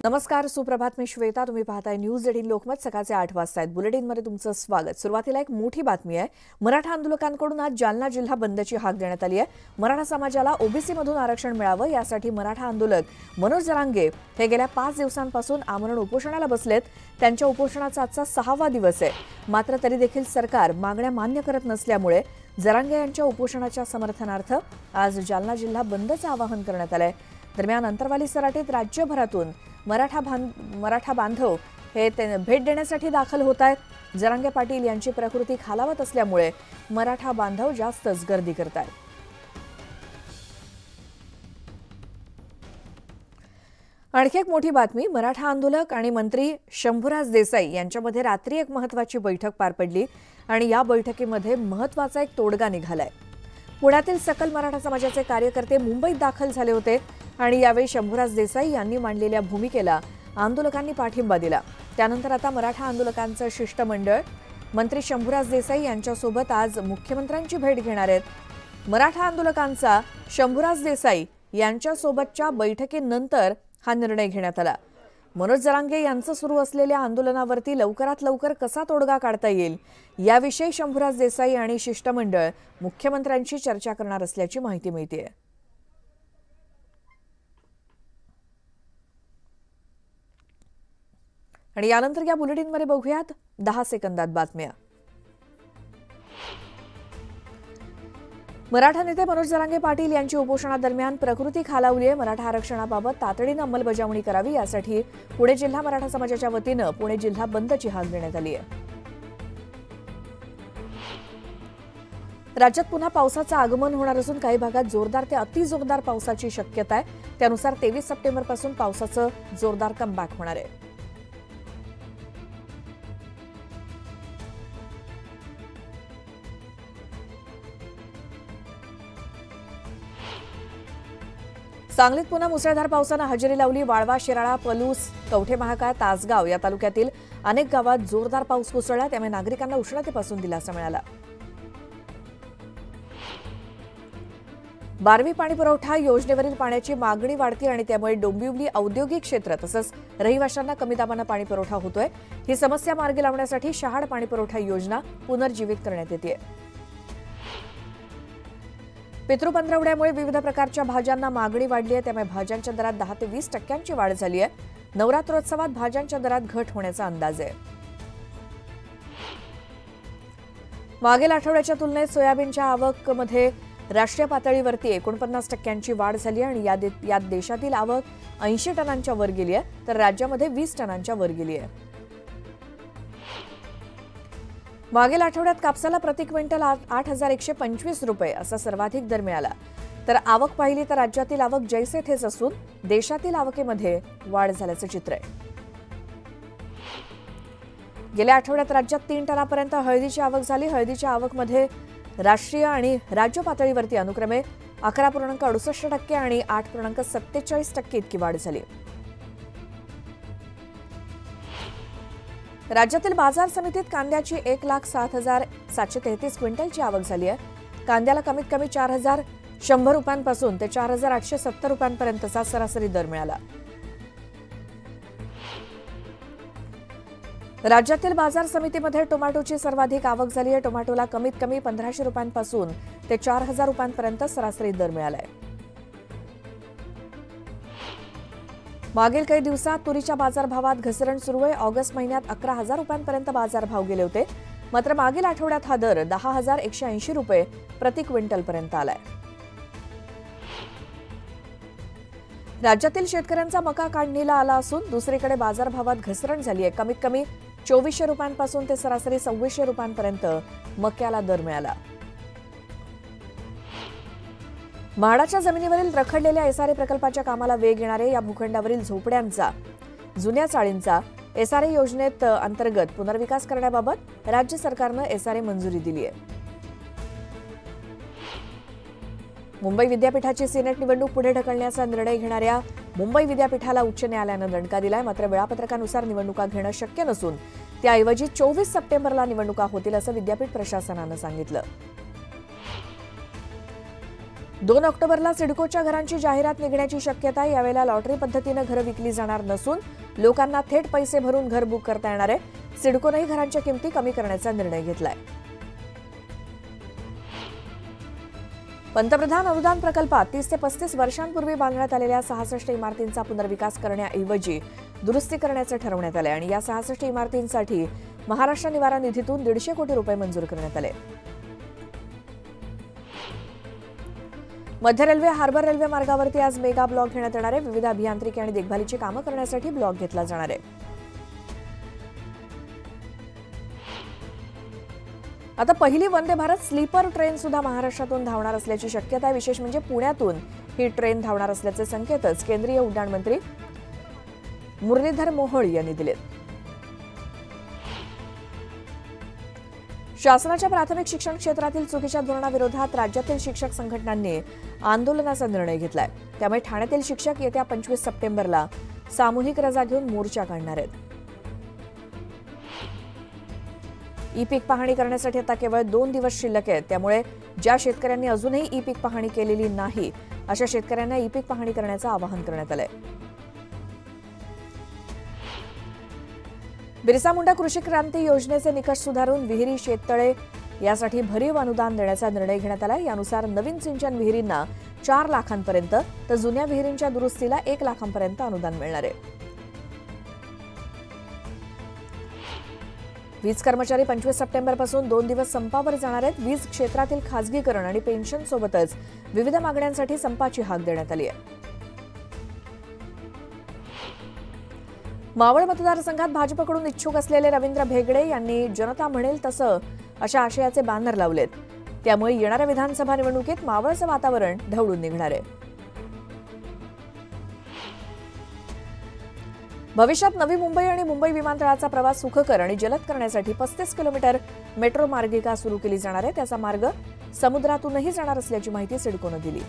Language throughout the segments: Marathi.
नमस्कार, सुप्रभात. मी श्वेता. तुम्ही पाहताय न्यूज 18 लोकमत. सकाळचे 8 वाजता आहेत. बुलेटिनमध्ये तुमचं स्वागत. सुरुवातीला एक मोठी बातमी आहे. मराठा आंदोलकांकडून आज जालना जिल्हा बंदची हाक देण्यात आली आहे. मराठा समाजाला ओबीसी मधून आरक्षण मिळावं यासाठी मराठा आंदोलक मनोज जरांगे हे गेल्या 5 दिवसांपासून आमरण उपोषणाला बसलेत. त्यांच्या उपोषणाचा आजचा 6वा दिवस आहे. मात्र तरी देखील सरकार मागण्या मान्य करत नसल्यामुळे जरांगे यांच्या उपोषणाच्या समर्थनार्थ आज जालना जिल्हा बंदचं आवाहन करण्यात आलंय. दरम्यान अंतरवाली सराटीत राज्यभरातून मराठा बांधव हे भेट देण्यासाठी दाखल होत आहेत. जरांगे पाटील यांची प्रकृती खालावत असल्यामुळे मराठा बांधव जास्तच गर्दी करत आहेत. आणखी एक मोठी बातमी. मराठा आंदोलक आणि मंत्री शंभूराज देसाई यांच्यामध्ये रात्री एक महत्त्वाची बैठक पार पडली आणि या बैठकीमध्ये महत्त्वाचा एक तोडगा निघालाय. पुण्यातील सकल मराठा समाजाचे कार्यकर्ते मुंबईत दाखल झाले होते आणि यावेळी शंभूराज देसाई यांनी मांडलेल्या भूमिकेला आंदोलकांनी पाठिंबा दिला. त्यानंतर आता मराठा आंदोलकांचं शिष्टमंडळ मंत्री शंभूराज देसाई यांच्यासोबत आज मुख्यमंत्र्यांची भेट घेणार आहेत. मराठा आंदोलकांचा शंभूराज देसाई यांच्यासोबतच्या बैठकीनंतर हा निर्णय घेण्यात आला. मनोज जरांगे यांचं सुरू असलेल्या आंदोलनावरती लवकरात लवकर कसा तोडगा काढता येईल याविषयी शंभूराज देसाई आणि शिष्टमंडळ मुख्यमंत्र्यांशी चर्चा करणार असल्याची माहिती मिळतेय. आणि यानंतर या बुलेटिनमध्ये बघूयात 10 सेकंदात बातम्या. मराठा नेते मनोज जरांगे पाटील यांची उपोषणादरम्यान प्रकृती खालावली आहे. मराठा आरक्षणाबाबत तातडीनं अंमलबजावणी करावी यासाठी पुणे जिल्हा मराठा समाजाच्या वतीनं पुणे जिल्हा बंदची हाक देण्यात आली आहे. राज्यात पुन्हा पावसाचं आगमन होणार असून काही भागात जोरदार ते अतिजोरदार पावसाची शक्यता आहे. त्यानुसार 23 सप्टेंबरपासून पावसाचं जोरदार कमबॅक होणार आहे. सांगलीत पुन्हा मुसळधार पावसानं हजेरी लावली. वाळवा, शिराळा, पलूस, कवठे महाकाळ, तासगाव या तालुक्यातील अनेक गावात जोरदार पाऊस कोसळला. त्यामुळे नागरिकांना उष्णतेपासून दिलासा मिळाला. 12वी पाणीपुरवठा योजनेवरील पाण्याची मागणी वाढती आणि त्यामुळे डोंबिवली औद्योगिक क्षेत्र तसंच रहिवाशांना कमी दाबानं पाणीपुरवठा होतोय. ही समस्या मार्गी लावण्यासाठी शहाड पाणीपुरवठा योजना पुनर्जीवित करण्यात येते. पितृपंधरवड्यामुळे विविध प्रकारच्या भाज्यांना मागणी वाढली आहे. त्यामुळे भाज्यांच्या दरात 10 ते 20% वाढ झाली आहे. नवरात्रोत्सवात भाज्यांच्या दरात घट होण्याचा अंदाज आहे. मागील आठवड्याच्या तुलनेत सोयाबीनच्या आवकमध्ये राष्ट्रीय पातळीवरती 49% वाढ झाली आणि यात देशातील आवक 80 टनांच्या वर गेली आहे तर राज्यामध्ये 20 टनांच्या वर गेली आहे. मागील आठवड्यात कापसाला प्रति क्विंटल 8,125 रुपये असा सर्वाधिक दर मिळाला. तर आवक पाहिली तर राज्यातील आवक जैसे थेच असून देशातील आवकेमध्ये वाढ झाल्याचं चित्र आहे. गेल्या आठवड्यात राज्यात 3 टनापर्यंत हळदीची आवक झाली. हळदीच्या आवकमध्ये राष्ट्रीय आणि राज्य पातळीवरती अनुक्रमे 11.68% आणि 8.47% इतकी वाढ झाली. राज्यातील बाजार समितीत कांद्याची 1,07,733 क्विंटलची आवक झाली आहे. कांद्याला कमीत कमी 4,100 रुपयांपासून ते 4,870 रुपयांपर्यंतचा सरासरी दर मिळाला. राज्यातील बाजार समितीमध्ये टोमॅटोची सर्वाधिक आवक झाली आहे. टोमॅटोला कमीत कमी 1,500 रुपयांपासून ते 4,000 रुपयांपर्यंत सरासरी दर मिळाला आहे. मागील काही दिवसात तुरीच्या बाजारभावात घसरण सुरू आहे. ऑगस्ट महिन्यात 11,000 रुपयांपर्यंत बाजारभाव गेले होते. मात्र मागील आठवड्यात हा दर 10,180 रुपये प्रति क्विंटलपर्यंत आलाय. राज्यातील शेतकऱ्यांचा मका काढणीला आला असून दुसरीकडे बाजारभावात घसरण झाली आहे. कमीत कमी 2400 रुपयांपासून ते सरासरी 2600 रुपयांपर्यंत मक्याला दर मिळाला. म्हाडाच्या जमिनीवरील रखडलेल्या एसआरए प्रकल्पाच्या कामाला वेग येणार आहे. या भूखंडावरील झोपड्यांचा जुन्या चाळींचा एसआरए योजनेत अंतर्गत पुनर्विकास करण्याबाबत राज्य सरकारनं एसआरए मंजुरी दिली आहे. मुंबई विद्यापीठाची सिनेट निवडणूक पुढे ढकलण्याचा निर्णय घेणाऱ्या मुंबई विद्यापीठाला उच्च न्यायालयानं दणका दिलाय. मात्र वेळापत्रकानुसार निवडणुका घेणं शक्य नसून त्याऐवजी 24 सप्टेंबरला निवडणुका होतील असं विद्यापीठ प्रशासनानं सांगितलं. 2 ऑक्टोबरला सिडकोच्या घरांची जाहिरात निघण्याची शक्यता. यावेळेला लॉटरी पद्धतीनं घरं विकली जाणार नसून लोकांना थेट पैसे भरून घर बुक करता येणार आहे. सिडकोनंही घरांच्या किमती कमी करण्याचा निर्णय घेतलाय. पंतप्रधान अनुदान प्रकल्पात 30 ते 35 वर्षांपूर्वी बांधण्यात आलेल्या 66 इमारतींचा पुनर्विकास करण्याऐवजी दुरुस्ती करण्याचं ठरवण्यात आलं आणि या 66 इमारतींसाठी महाराष्ट्र निवारा निधीतून 150 कोटी रुपये मंजूर करण्यात आले. मध्य रेल्वे हार्बर रेल्वे मार्गावरती आज मेगा ब्लॉक घेण्यात येणार आहे. विविध अभियांत्रिकी आणि देखभालीची कामं करण्यासाठी ब्लॉक घेतला जाणार आहे. आता पहिली वंदे भारत स्लीपर ट्रेन सुद्धा महाराष्ट्रातून धावणार असल्याची शक्यता आहे. विशेष म्हणजे पुण्यातून ही ट्रेन धावणार असल्याचे संकेतच केंद्रीय उड्डाण मंत्री मुरलीधर मोहोळ यांनी दिलेत. शासनाच्या प्राथमिक शिक्षण क्षेत्रातील चुकीच्या धोरणाविरोधात राज्यातील शिक्षक संघटनांनी आंदोलनाचा निर्णय घेतलाय. त्यामुळे ठाण्यातील शिक्षक येत्या 25 सप्टेंबरला सामूहिक रजा घेऊन मोर्चा काढणार आहेत. ई पीक पाहणी करण्यासाठी आता केवळ 2 दिवस शिल्लक आहेत. त्यामुळे ज्या शेतकऱ्यांनी अजूनही ई पीक पाहणी केलेली नाही अशा शेतकऱ्यांना ई पीक पाहणी करण्याचं आवाहन करण्यात आलंय. बिरसा मुंडा कृषी क्रांती योजनेचे निकष सुधारून विहिरी शेततळे यासाठी भरीव अनुदान देण्याचा निर्णय घेण्यात आला. यानुसार नवीन सिंचन विहिरींना 4 लाखांपर्यंत तर जुन्या विहिरींच्या दुरुस्तीला 1 लाखांपर्यंत अनुदान मिळणार आहे. वीज कर्मचारी 25 सप्टेंबरपासून 2 दिवस संपावर जाणार आहेत. वीज क्षेत्रातील खासगीकरण आणि पेन्शन सोबतच विविध मागण्यांसाठी संपाची हाक देण्यात आली आहे. मावळ मतदारसंघात भाजपकडून इच्छुक असलेले रवींद्र भेगडे यांनी जनता म्हणेल तसं अशा आशयाचे बॅनर लावलेत. त्यामुळे येणाऱ्या विधानसभा निवडणुकीत मावळचं वातावरण ढवळून निघणार आहे. भविष्यात नवी मुंबई आणि मुंबई विमानतळाचा प्रवास सुखकर आणि जलद करण्यासाठी 35 किलोमीटर मेट्रो मार्गिका सुरू केली जाणार आहे. त्याचा मार्ग समुद्रातूनही जाणार असल्याची माहिती सिडकोनं दिली.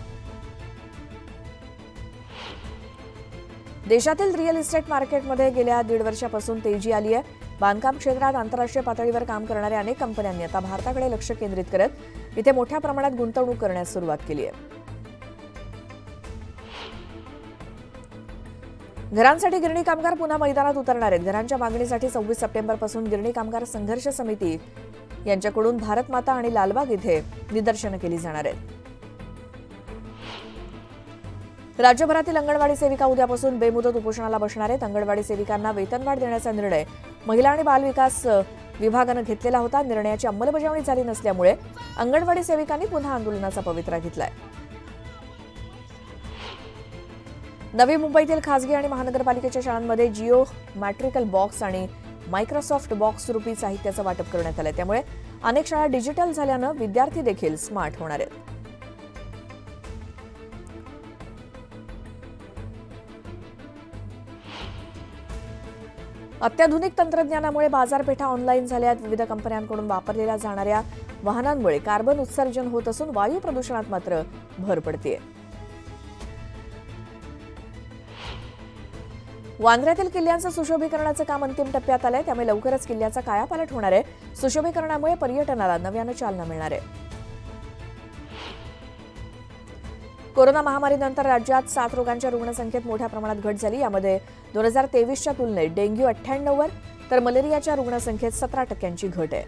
देशातील रिअल इस्टेट मार्केटमध्ये गेल्या 1.5 वर्षापासून तेजी आली आहे. बांधकाम क्षेत्रात आंतरराष्ट्रीय पातळीवर काम करणाऱ्या अनेक कंपन्यांनी आता भारताकडे लक्ष केंद्रित करत इथे मोठ्या प्रमाणात गुंतवणूक करण्यास सुरुवात केली आहे. घरांसाठी गिरणी कामगार पुन्हा मैदानात उतरणार आहेत. घरांच्या मागणीसाठी 26 सप्टेंबरपासून गिरणी कामगार संघर्ष समिती यांच्याकडून भारत माता आणि लालबाग इथे निदर्शनं केली जाणार आहेत. राज्यभरातील अंगणवाडी सेविका उद्यापासून बेमुदत उपोषणाला बसणार आहेत. अंगणवाडी सेविकांना वेतनवाढ देण्याचा निर्णय महिला आणि बालविकास विभागानं घेतलेला होता. निर्णयाची अंमलबजावणी झाली नसल्यामुळे अंगणवाडी सेविकांनी पुन्हा आंदोलनाचा पवित्रा घेतलाय. नवी मुंबईतील खासगी आणि महानगरपालिकेच्या शाळांमध्ये जिओ मॅट्रिकल बॉक्स आणि मायक्रोसॉफ्ट बॉक्स स्वरूपी साहित्याचं वाटप करण्यात आलं. त्यामुळे अनेक शाळा डिजिटल झाल्यानं विद्यार्थी देखील स्मार्ट होणार आहेत. अत्याधुनिक तंत्रज्ञानामुळे बाजारपेठा ऑनलाईन झाल्या आहेत. विविध कंपन्यांकडून वापरलेल्या जाणाऱ्या वाहनांमुळे कार्बन उत्सर्जन होत असून वायू प्रदूषणात मात्र भर पडतेय. वांद्र्यातील किल्ल्यांचं सुशोभीकरणाचं काम अंतिम टप्प्यात आलंय. त्यामुळे लवकरच किल्ल्याचा कायापालट होणार आहे. सुशोभीकरणामुळे पर्यटनाला नव्यानं चालना मिळणार आहे. कोरोना महामारीनंतर राज्यात 7 रोगांच्या रुग्णसंख्येत मोठ्या प्रमाणात घट झाली. यामध्ये 2023च्या तुलनेत डेंग्यू 98वर तर मलेरियाच्या रुग्णसंख्येत 17% घट आहे.